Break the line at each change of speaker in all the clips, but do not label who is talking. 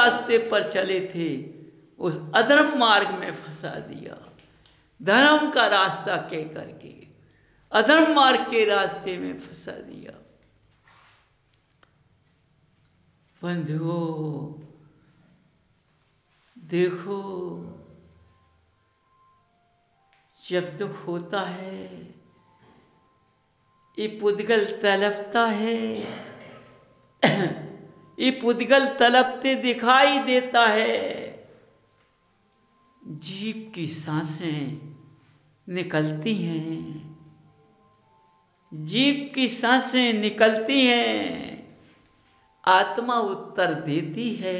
रास्ते पर चले थे उस अधर्म मार्ग में फंसा दिया। धर्म का रास्ता कह करके अधर्म मार्ग के रास्ते में फंसा दिया। बंधुओं देखो, जब दुख होता है ये पुद्गल तड़पता है, ये पुद्गल तड़पते दिखाई देता है। जीभ की सांसें निकलती हैं, जीभ की सांसें निकलती हैं, आत्मा उत्तर देती है।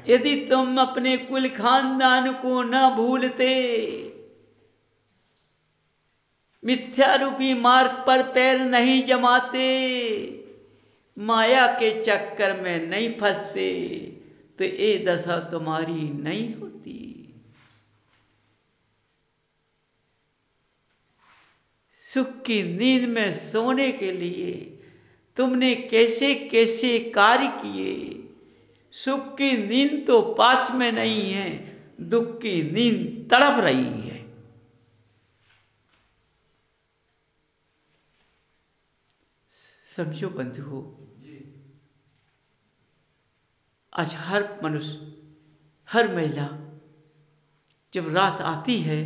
यदि तुम अपने कुल खानदान को न भूलते, मिथ्या रूपी मार्ग पर पैर नहीं जमाते, माया के चक्कर में नहीं फंसते, तो ये दशा तुम्हारी नहीं होती। सुख की नींद में सोने के लिए तुमने कैसे कैसे कार्य किए। सुख की नींद तो पास में नहीं है, दुख की नींद तड़प रही है। समझो बंधुओं, आज हर मनुष्य, हर महिला जब रात आती है,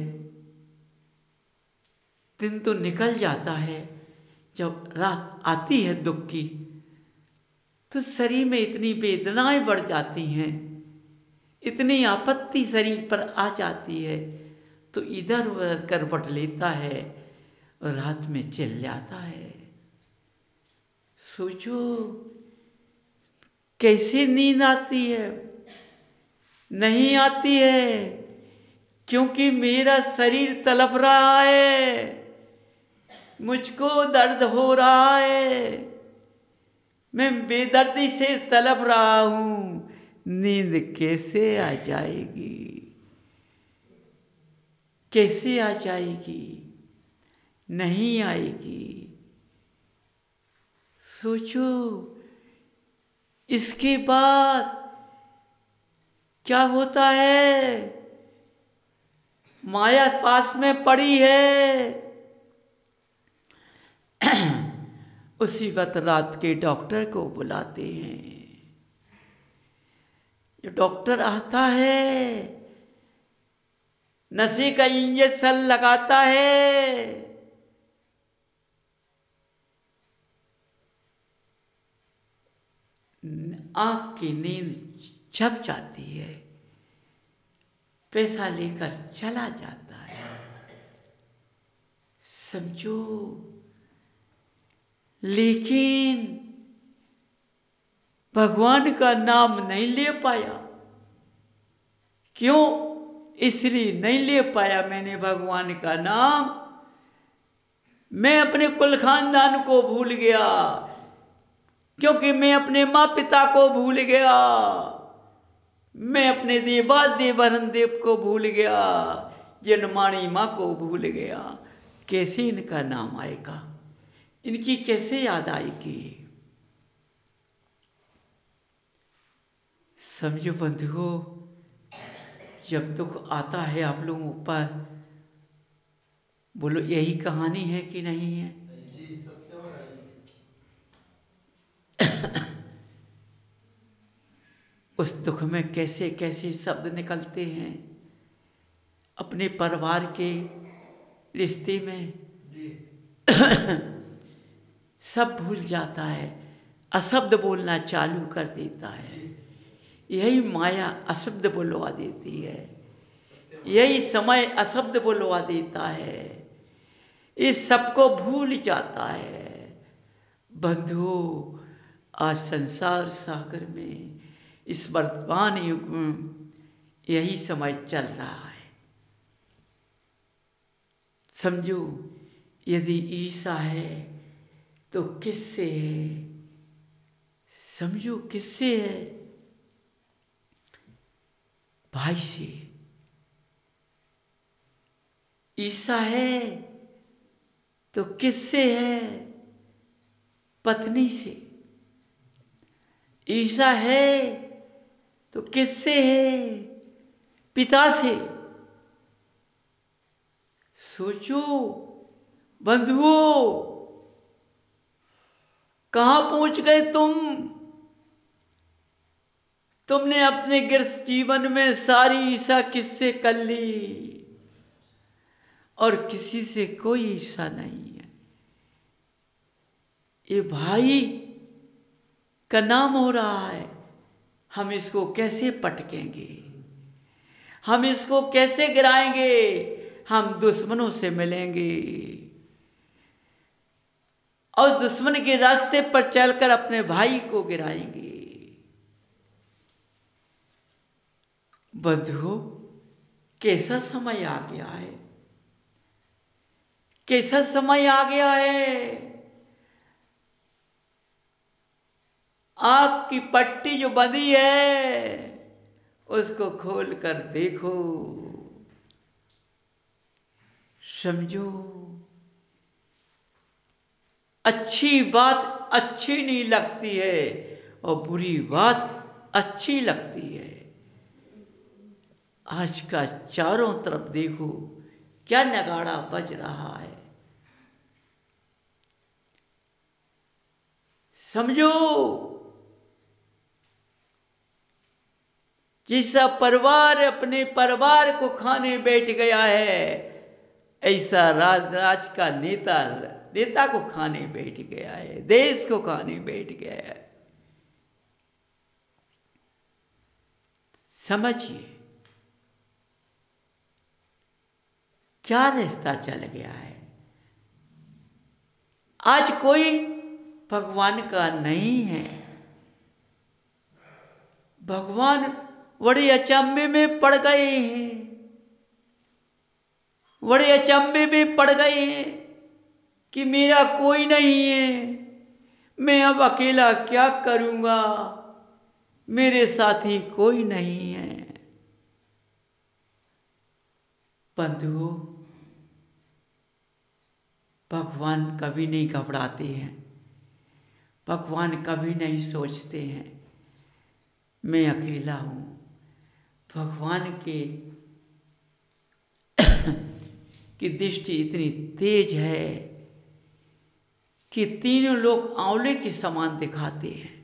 दिन तो निकल जाता है, जब रात आती है दुख की, तो शरीर में इतनी वेदनाएं बढ़ जाती हैं, इतनी आपत्ति शरीर पर आ जाती है, तो इधर उधर करवट लेता है और रात में चल जाता है। सोचो कैसे नींद आती है? नहीं आती है, क्योंकि मेरा शरीर तड़प रहा है, मुझको दर्द हो रहा है, मैं बेदर्दी से तड़प रहा हूं। नींद कैसे आ जाएगी? कैसे आ जाएगी? नहीं आएगी। सोचो इसके बाद क्या होता है? माया पास में पड़ी है। उसी वक्त रात के डॉक्टर को बुलाते हैं। जो डॉक्टर आता है, नशे का इंजेक्शन लगाता है, आंख की नींद छप जाती है, पैसा लेकर चला जाता है। समझो, लेकिन भगवान का नाम नहीं ले पाया। क्यों? इसलिए नहीं ले पाया मैंने भगवान का नाम, मैं अपने कुल खानदान को भूल गया, क्योंकि मैं अपने माँ पिता को भूल गया, मैं अपने देवादिदेव देव को भूल गया, जनमाणी माँ को भूल गया। कैसे इनका नाम आएगा? इनकी कैसे याद आएगी? समझो बंधुओं, जब दुख आता है आप लोगों पर, बोलो यही कहानी है कि नहीं है? उस दुख में कैसे कैसे शब्द निकलते हैं, अपने परिवार के रिश्ते में सब भूल जाता है, अशब्द बोलना चालू कर देता है। यही माया अशब्द बुलवा देती है, यही समय अशब्द बुलवा देता है, इस सबको भूल जाता है। बंधुओं, आज संसार सागर में, इस वर्तमान युग में यही समय चल रहा है। समझो, यदि ईसा है तो किससे है? समझो किससे है? भाई से। ईसा है तो किससे है? पत्नी से। ईर्ष्या है तो किससे है? पिता से। सोचो बंधुओं, कहां पहुंच गए तुमने अपने गृहस्थ जीवन में सारी ईर्ष्या किससे कर ली और किसी से कोई ईर्ष्या नहीं है। ये भाई का नाम हो रहा है, हम इसको कैसे पटकेंगे, हम इसको कैसे गिराएंगे? हम दुश्मनों से मिलेंगे और दुश्मन के रास्ते पर चलकर अपने भाई को गिराएंगे। बंधुओं, कैसा समय आ गया है, कैसा समय आ गया है। आंख की पट्टी जो बंधी है उसको खोल कर देखो, समझो। अच्छी बात अच्छी नहीं लगती है और बुरी बात अच्छी लगती है। आज का चारों तरफ देखो क्या नगाड़ा बज रहा है, समझो। जैसा परिवार अपने परिवार को खाने बैठ गया है, ऐसा राज का नेता को खाने बैठ गया है, देश को खाने बैठ गया है। समझिए क्या रिश्ता चल गया है। आज कोई भगवान का नहीं है। भगवान बड़े अचंभे में पड़ गए हैं, बड़े अचंभे में पड़ गए हैं कि मेरा कोई नहीं है, मैं अब अकेला क्या करूंगा, मेरे साथी कोई नहीं है। बंधुओं, भगवान कभी नहीं घबराते हैं, भगवान कभी नहीं सोचते हैं मैं अकेला हूं। भगवान की दृष्टि इतनी तेज है कि तीनों लोग आंवले के समान दिखाते हैं।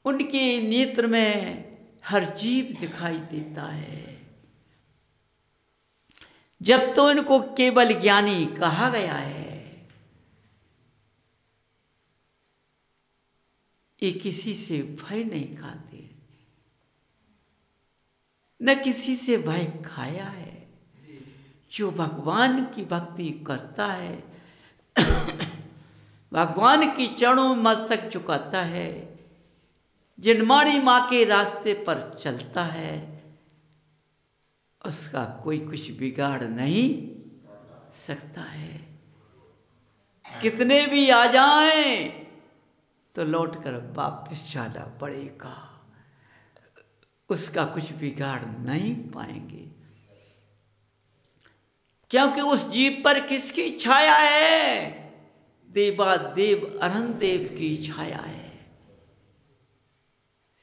उनके नेत्र में हर जीव दिखाई देता है। जब तो इनको केवल ज्ञानी कहा गया है, ये किसी से भय नहीं खाते, न किसी से भय खाया है। जो भगवान की भक्ति करता है, भगवान की चरणों में मस्तक झुकाता है, जिनमाड़ी माँ के रास्ते पर चलता है, उसका कोई कुछ बिगाड़ नहीं सकता है। कितने भी आ जाएं तो लौटकर वापस जाना पड़ेगा, उसका कुछ बिगाड़ नहीं पाएंगे। क्योंकि उस जीव पर किसकी छाया है? देवादेव अरहन देव की छाया है।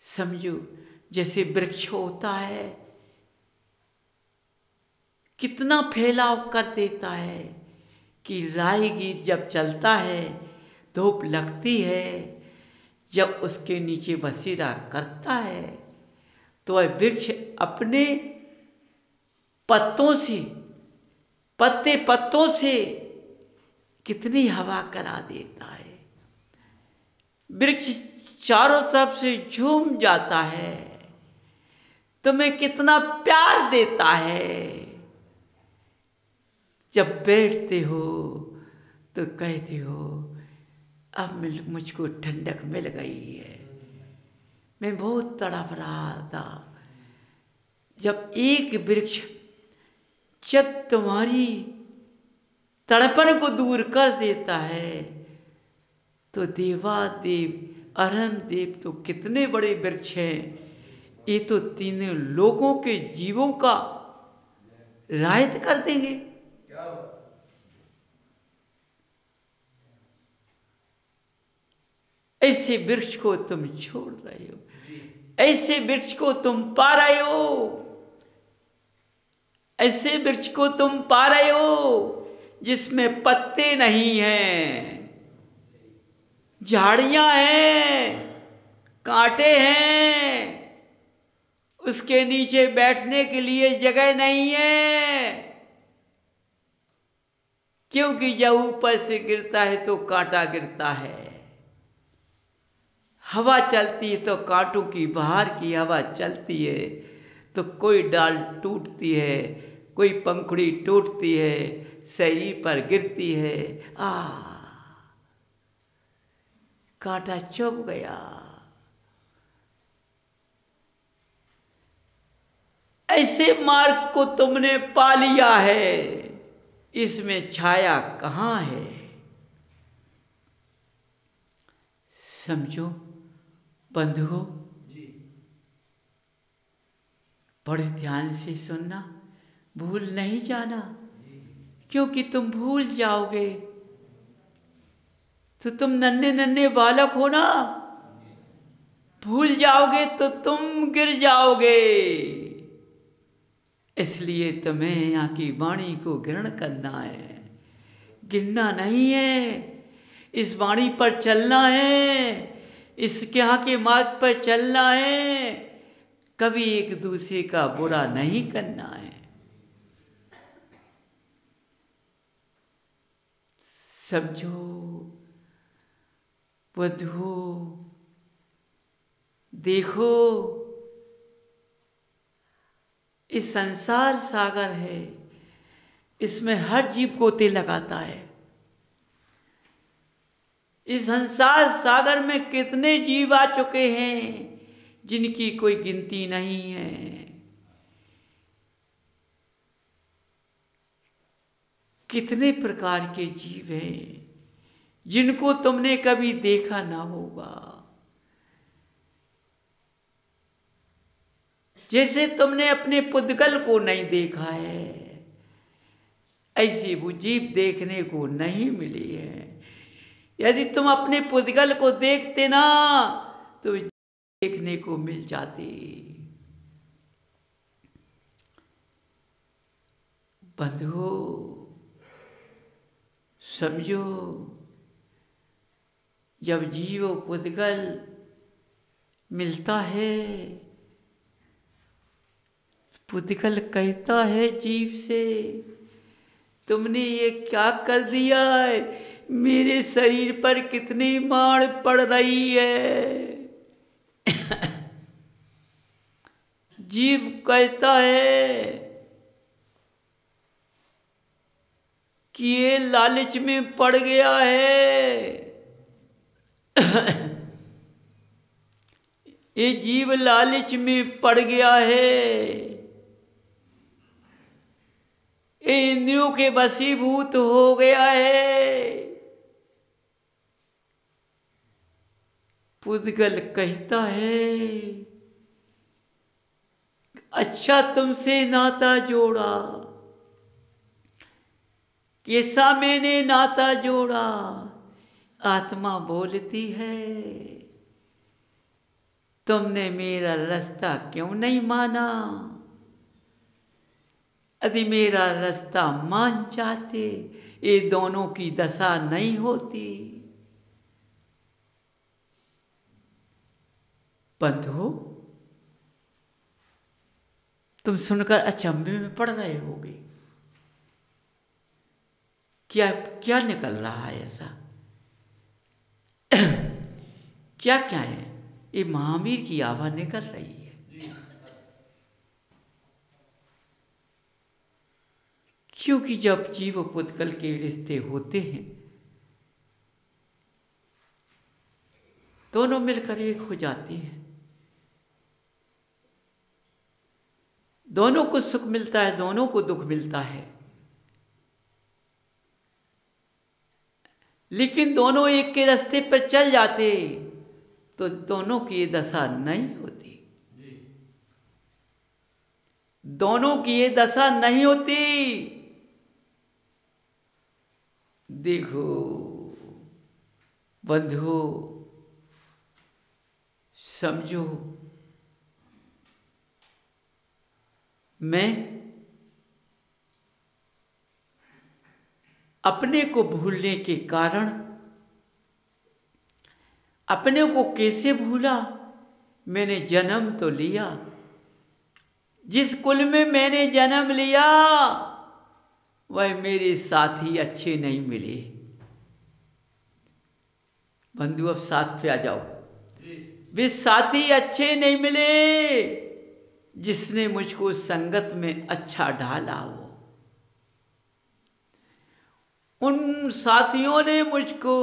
समझो, जैसे वृक्ष होता है, कितना फैलाव कर देता है कि राहगीर जब चलता है, धूप लगती है, जब उसके नीचे बसेरा करता है तो वह वृक्ष अपने पत्तों से कितनी हवा करा देता है। वृक्ष चारों तरफ से झूम जाता है, तुम्हें कितना प्यार देता है। जब बैठते हो तो कहते हो अब मुझको ठंडक मिल गई है। मैं बहुत तड़प रहा था। जब एक वृक्ष जब तुम्हारी तड़पन को दूर कर देता है तो देवादेव अरहन देव तो कितने बड़े वृक्ष हैं। ये तो तीनों लोगों के जीवों का रायत कर देंगे। ऐसे वृक्ष को तुम छोड़ रहे हो, ऐसे वृक्ष को तुम पा रहे हो, ऐसे वृक्ष को तुम पा रहे हो जिसमें पत्ते नहीं हैं, झाड़ियां हैं, कांटे हैं, उसके नीचे बैठने के लिए जगह नहीं है, क्योंकि जब ऊपर से गिरता है तो कांटा गिरता है। हवा चलती है तो कांटों की बाहर की हवा चलती है तो कोई डाल टूटती है, कोई पंखुड़ी टूटती है, शरीर पर गिरती है, कांटा चुभ गया। ऐसे मार्ग को तुमने पा लिया है, इसमें छाया कहाँ है? समझो बंधुओं, बड़े ध्यान से सुनना, भूल नहीं जाना, क्योंकि तुम भूल जाओगे तो तुम नन्हे नन्हे बालक हो ना, भूल जाओगे तो तुम गिर जाओगे। इसलिए तुम्हें यहाँ की वाणी को ग्रहण करना है, गिरना नहीं है, इस वाणी पर चलना है, इसके यहाँ के मार्ग पर चलना है, कभी एक दूसरे का बुरा नहीं करना है। समझो बंधुओं, देखो इस संसार सागर है, इसमें हर जीव गोते लगाता है। इस संसार सागर में कितने जीव आ चुके हैं जिनकी कोई गिनती नहीं है। कितने प्रकार के जीव हैं जिनको तुमने कभी देखा ना होगा। जैसे तुमने अपने पुद्गल को नहीं देखा है, ऐसी वो जीव देखने को नहीं मिली है। यदि तुम अपने पुद्गल को देखते ना तो देखने को मिल जाती। बंधुओं समझो, जब जीव पुद्गल मिलता है, पुद्गल कहता है जीव से, तुमने ये क्या कर दिया है, मेरे शरीर पर कितनी मार पड़ रही है। जीव कहता है कि ये लालच में पड़ गया है। ये जीव लालच में पड़ गया है, ये इंद्रियों के वशीभूत हो गया है। पुद्गल कहता है, अच्छा तुमसे नाता जोड़ा, कैसा मैंने नाता जोड़ा। आत्मा बोलती है, तुमने मेरा रास्ता क्यों नहीं माना। यदि मेरा रास्ता मान जाते, ये दोनों की दशा नहीं होती। बंधुओं, तुम सुनकर अचंभे में पड़ रहे होगे, क्या क्या निकल रहा है ऐसा, क्या क्या है। ये महावीर की आवाज निकल रही है। क्योंकि जब जीव पुद्गल के रिश्ते होते हैं, दोनों मिलकर एक हो जाते हैं, दोनों को सुख मिलता है, दोनों को दुख मिलता है, लेकिन दोनों एक के रास्ते पर चल जाते तो दोनों की ये दशा नहीं होती। दोनों की ये दशा नहीं होती। देखो बंधुओं, समझो, मैं अपने को भूलने के कारण, अपने को कैसे भूला? मैंने जन्म तो लिया, जिस कुल में मैंने जन्म लिया वह मेरे साथी अच्छे नहीं मिले। बंधु अब साथ पे आ जाओ। वे साथी अच्छे नहीं मिले जिसने मुझको संगत में अच्छा ढाला हो। उन साथियों ने मुझको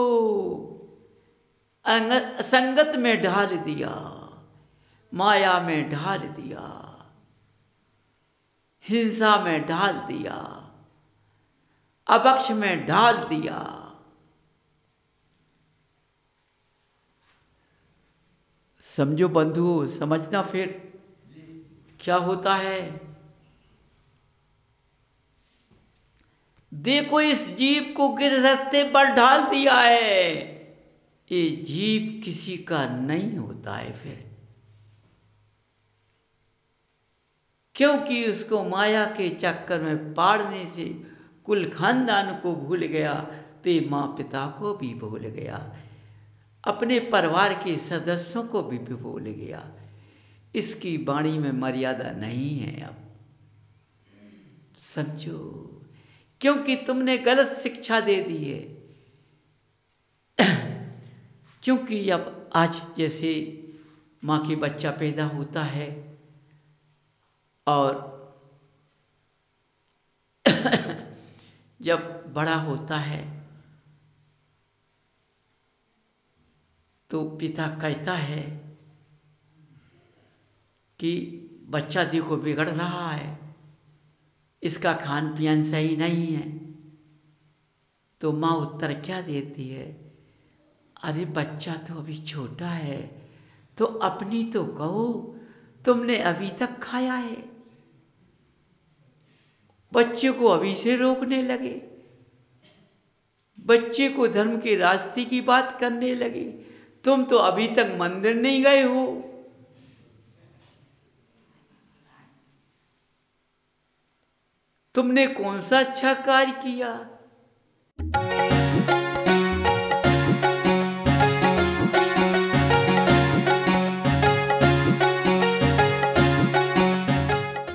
संगत में ढाल दिया, माया में ढाल दिया, हिंसा में ढाल दिया, अबक्ष में ढाल दिया। समझो बंधु, समझना फिर क्या होता है। देखो, इस जीव को किस रास्ते पर ढाल दिया है। ये जीव किसी का नहीं होता है फिर, क्योंकि उसको माया के चक्कर में पाड़ने से कुल खानदान को भूल गया, तो ये माँ पिता को भी भूल गया, अपने परिवार के सदस्यों को भी भूल गया। इसकी वाणी में मर्यादा नहीं है अब, समझो, क्योंकि तुमने गलत शिक्षा दे दी है। क्योंकि अब आज जैसे माँ की बच्चा पैदा होता है और जब बड़ा होता है तो पिता कहता है कि बच्चा देखो बिगड़ रहा है, इसका खान पियन सही नहीं है। तो माँ उत्तर क्या देती है? अरे बच्चा तो अभी छोटा है, तो अपनी तो कहो, तुमने अभी तक खाया है। बच्चे को अभी से रोकने लगे, बच्चे को धर्म के रास्ते की बात करने लगे। तुम तो अभी तक मंदिर नहीं गए हो। तुमने कौन सा अच्छा कार्य किया?